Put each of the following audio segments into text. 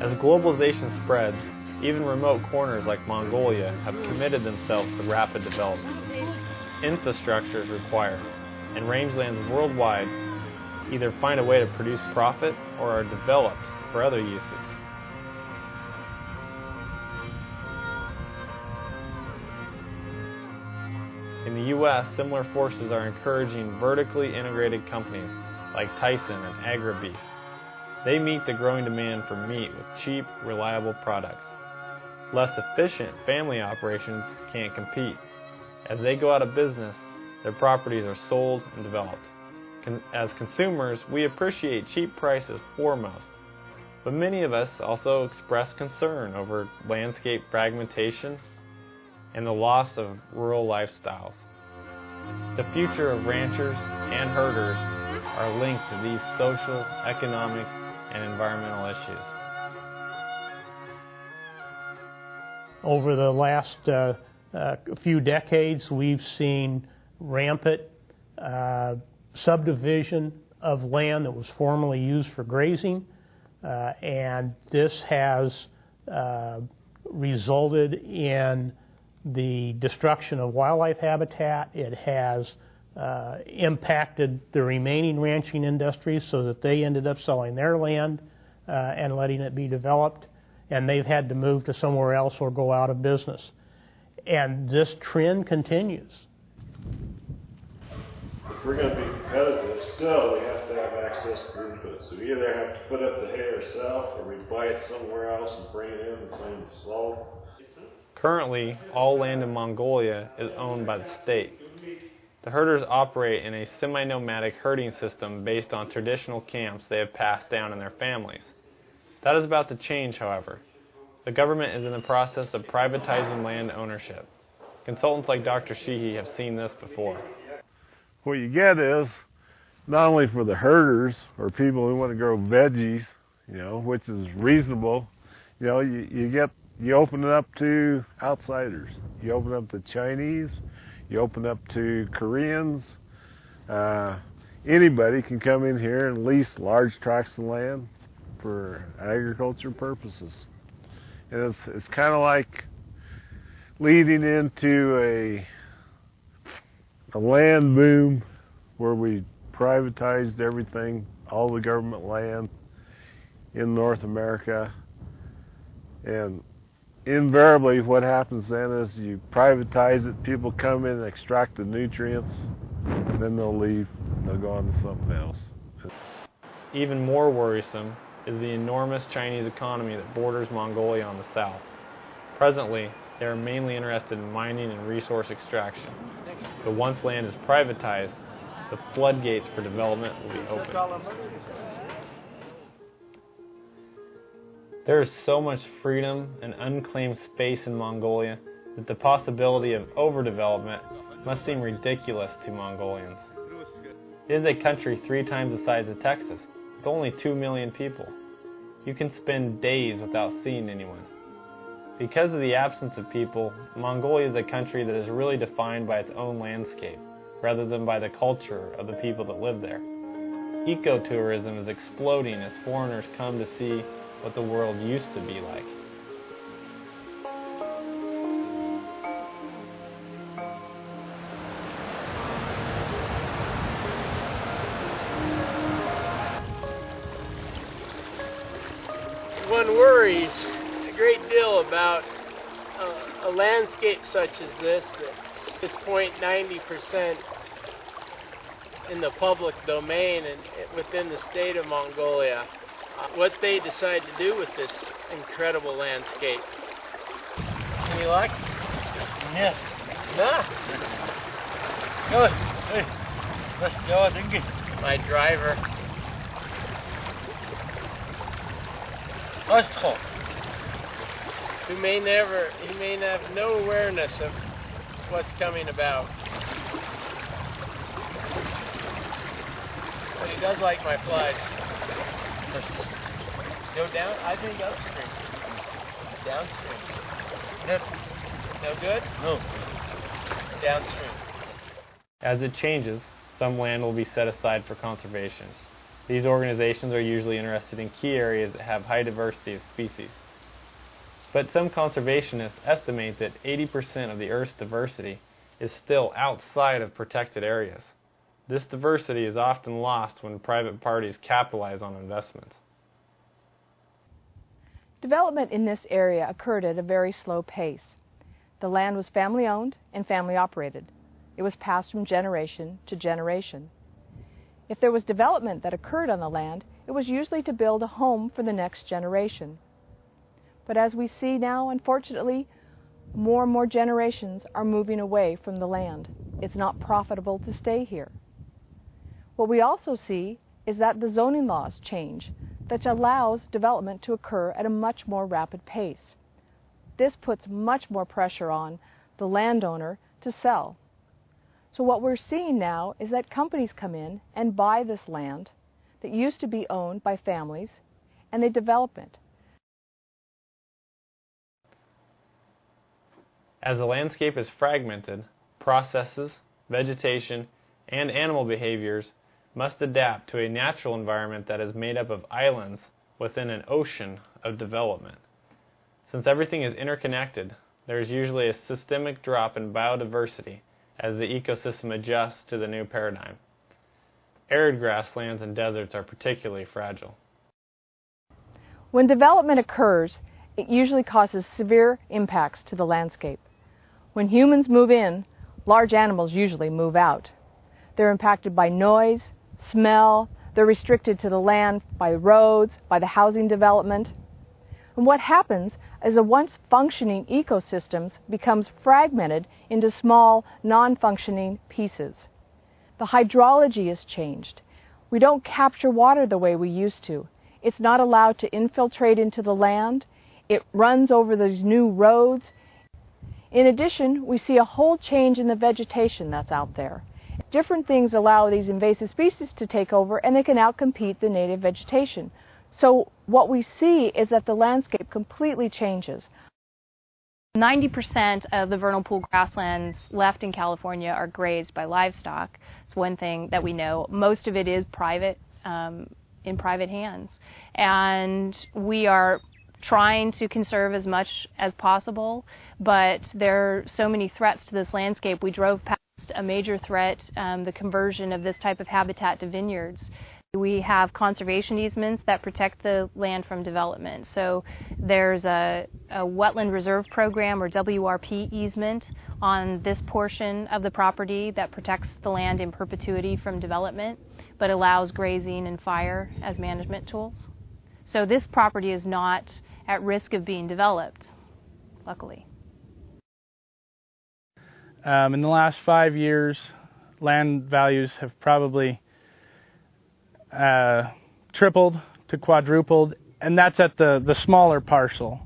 As globalization spreads, even remote corners like Mongolia have committed themselves to rapid development. Infrastructure is required, and rangelands worldwide either find a way to produce profit or are developed for other uses. In the U.S., similar forces are encouraging vertically integrated companies like Tyson and AgriBeef. They meet the growing demand for meat with cheap, reliable products. Less efficient family operations can't compete. As they go out of business, their properties are sold and developed. As consumers, we appreciate cheap prices foremost, but many of us also express concern over landscape fragmentation and the loss of rural lifestyles. The future of ranchers and herders are linked to these social, economic, and environmental issues. Over the last few decades, we've seen rampant subdivision of land that was formerly used for grazing, and this has resulted in the destruction of wildlife habitat. It has impacted the remaining ranching industries so that they ended up selling their land and letting it be developed, and they've had to move to somewhere else or go out of business. And this trend continues. If we're going to be competitive, still we have to have access to input. So we either have to put up the hay ourselves or we buy it somewhere else and bring it in the same as salt. Currently, all land in Mongolia is owned by the state. The herders operate in a semi-nomadic herding system based on traditional camps they have passed down in their families. That is about to change, however. The government is in the process of privatizing land ownership. Consultants like Dr. Sheehy have seen this before. What you get is, not only for the herders or people who want to grow veggies, which is reasonable, you open it up to outsiders. You open it up to Chinese, you open it up to Koreans. Anybody can come in here and lease large tracts of land for agriculture purposes. And it's kind of like leading into a land boom where we privatized everything, all the government land in North America. And invariably what happens then is you privatize it, people come in and extract the nutrients, and then they'll leave, they'll go on to something else. Even more worrisome is the enormous Chinese economy that borders Mongolia on the south. Presently, they are mainly interested in mining and resource extraction. But once land is privatized, the floodgates for development will be open. There is so much freedom and unclaimed space in Mongolia that the possibility of overdevelopment must seem ridiculous to Mongolians. It is a country 3 times the size of Texas, with only 2 million people. You can spend days without seeing anyone. Because of the absence of people, Mongolia is a country that is really defined by its own landscape, rather than by the culture of the people that live there. Ecotourism is exploding as foreigners come to see what the world used to be like. One worries a great deal about a landscape such as this, at this point 90% in the public domain and within the state of Mongolia. What they decide to do with this incredible landscape. Any luck? Yes. Nah. Good. Hey, let's go, Dinky. My driver. Let's go. He may have no awareness of what's coming about. But he does like my flies. Go down? I think upstream. Downstream. Yep. No good? No. Downstream. As it changes, some land will be set aside for conservation. These organizations are usually interested in key areas that have high diversity of species. But some conservationists estimate that 80% of the Earth's diversity is still outside of protected areas. This diversity is often lost when private parties capitalize on investments. Development in this area occurred at a very slow pace. The land was family-owned and family-operated. It was passed from generation to generation. If there was development that occurred on the land, it was usually to build a home for the next generation. But as we see now, unfortunately, more and more generations are moving away from the land. It's not profitable to stay here. What we also see is that the zoning laws change, that allows development to occur at a much more rapid pace. This puts much more pressure on the landowner to sell. So what we're seeing now is that companies come in and buy this land that used to be owned by families, and they develop it. As the landscape is fragmented, processes, vegetation, and animal behaviors must adapt to a natural environment that is made up of islands within an ocean of development. Since everything is interconnected, there is usually a systemic drop in biodiversity as the ecosystem adjusts to the new paradigm. Arid grasslands and deserts are particularly fragile. When development occurs, it usually causes severe impacts to the landscape. When humans move in, large animals usually move out. They're impacted by noise, smell, they're restricted to the land by roads, by the housing development. And what happens is a once functioning ecosystem becomes fragmented into small, non-functioning pieces. The hydrology is changed. We don't capture water the way we used to. It's not allowed to infiltrate into the land. It runs over these new roads. In addition, we see a whole change in the vegetation that's out there. Different things allow these invasive species to take over, and they can outcompete the native vegetation. So what we see is that the landscape completely changes. 90% of the vernal pool grasslands left in California are grazed by livestock. It's one thing that we know. Most of it is private, in private hands. And we are trying to conserve as much as possible, but there are so many threats to this landscape. We drove past a major threat, the conversion of this type of habitat to vineyards. We have conservation easements that protect the land from development. So there's a wetland reserve program, or WRP easement, on this portion of the property that protects the land in perpetuity from development, but allows grazing and fire as management tools. So this property is not at risk of being developed, luckily. In the last 5 years, land values have probably tripled to quadrupled, and that's at the smaller parcel.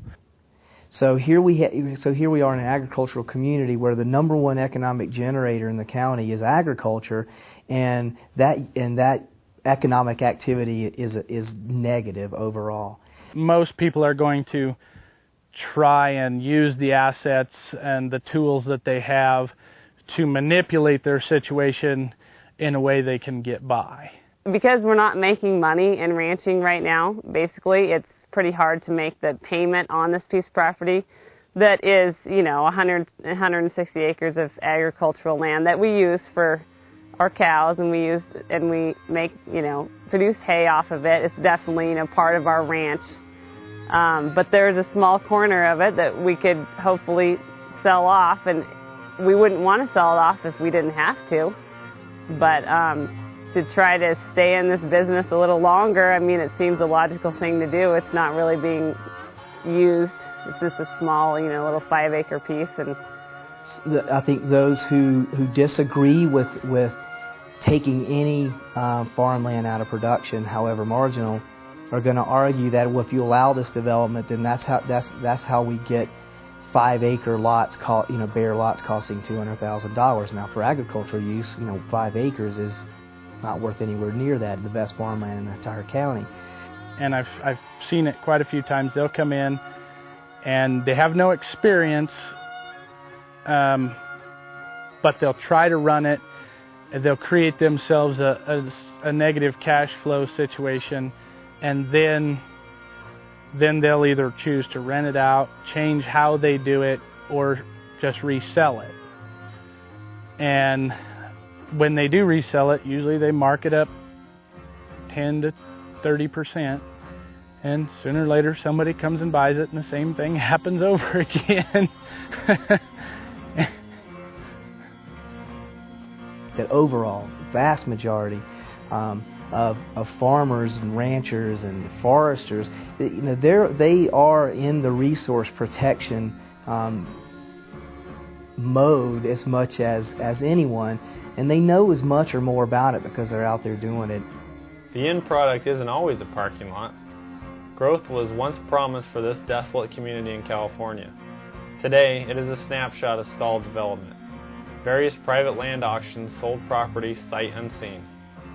So here we are in an agricultural community where the #1 economic generator in the county is agriculture, and that economic activity is negative overall. Most people are going to try and use the assets and the tools that they have to manipulate their situation in a way they can get by. Because we're not making money in ranching right now, basically, it's pretty hard to make the payment on this piece of property that is, 160 acres of agricultural land that we use for our cows, and we make, produce hay off of it. It's definitely, part of our ranch. But there's a small corner of it that we could hopefully sell off, and we wouldn't want to sell it off if we didn't have to. But to try to stay in this business a little longer, it seems a logical thing to do. It's not really being used. It's just a small, little 5-acre piece. And I think those who disagree with taking any farmland out of production, however marginal, are going to argue that, well, if you allow this development, then that's how we get 5-acre lots, bare lots costing $200,000. Now, for agricultural use, 5 acres is not worth anywhere near that, the best farmland in the entire county. And I've seen it quite a few times. They'll come in and they have no experience, but they'll try to run it they'll create themselves a negative cash flow situation, and then they'll either choose to rent it out, change how they do it, or just resell it. And when they do resell it, usually they mark it up 10 to 30%, and sooner or later somebody comes and buys it, and the same thing happens over again. That overall, vast majority of farmers and ranchers and foresters, they are in the resource protection mode as much as anyone, and they know as much or more about it because they're out there doing it. The end product isn't always a parking lot. Growth was once promised for this desolate community in California. Today, it is a snapshot of stalled development. Various private land auctions sold property sight unseen.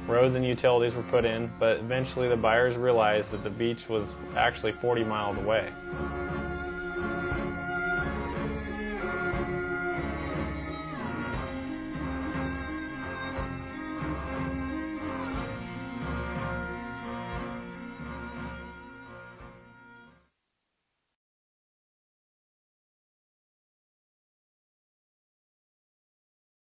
Roads and utilities were put in, but eventually the buyers realized that the beach was actually 40 miles away.